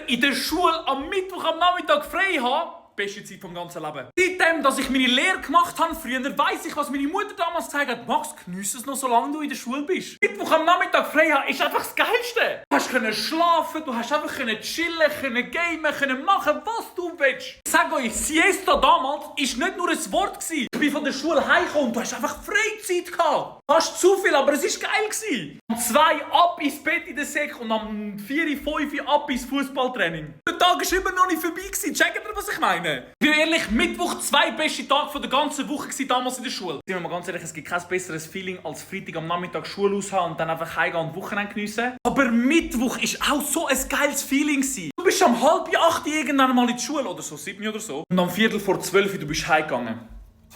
in der Schule am Mittwoch am Nachmittag frei habe, beste Zeit vom ganzen Leben. Seitdem, dass ich meine Lehre gemacht habe früher, weiss ich, was meine Mutter damals gesagt hat. Max, geniesse es noch, solange du in der Schule bist. Mittwoch am Nachmittag frei haben ist einfach das Geilste. Du hast können schlafen, du hast einfach können chillen, können gamen, können machen, was du willst. Ich sage euch, Siesta damals ist nicht nur ein Wort gewesen. Ich bin von der Schule heimgekommen und du hast einfach Freizeit gehabt. Du hast zu viel, aber es war geil gewesen. Am 2 ab ins Bett in der Sek und am 4, 5 ab ins Fußballtraining. Der Tag war immer noch nicht vorbei gewesen. Checkt ihr, was ich meine? Ich bin ehrlich, Mittwoch 2 beste Tage von der ganzen Woche gewesen, damals in der Schule. Sind wir mal ganz ehrlich, es gibt kein besseres Feeling als Freitag am Nachmittag Schule aushaben und dann einfach heimgehen und Wochenende geniessen. Aber Mittwoch war auch so ein geiles Feeling gewesen. Du bist um 7:30 irgendwann mal in die Schule oder so, 7 oder so. Und am 11:45 du bist heimgegangen.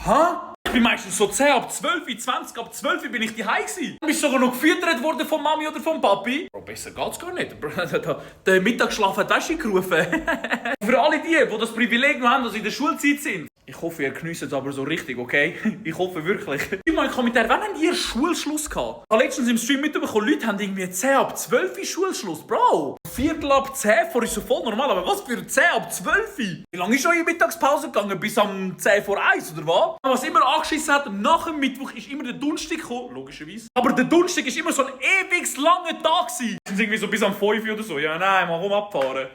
Hä? Ich bin meistens so 10 ab 12, 20 ab 12 bin ich daheim gsi. Du bist sogar noch gefüttert worden von Mami oder vom Papi. Bro, besser geht's gar nicht. Der Mittagsschlaf hat Wäsche gerufen. Für alle die das Privileg noch haben, dass sie in der Schulzeit sind. Ich hoffe, ihr geniesst es aber so richtig, okay? Ich hoffe wirklich. Ich meine, Kommentar, wann habt ihr Schulschluss gehabt? Ich habe letztens im Stream mitbekommen, Leute haben irgendwie 10 ab 12 Schulschluss. Bro, Viertel ab 10 vor ist so voll normal, aber was für 10 ab 12? Wie lange ist eure Mittagspause gegangen? Bis am 10 vor 1 oder was? Was immer angeschissen hat, nach dem Mittwoch ist immer der Donnerstag gekommen, logischerweise. Aber der Donnerstag ist immer so ein ewig langer Tag gewesen. Sind irgendwie so bis am 5 oder so. Ja, nein, mal rum abfahren.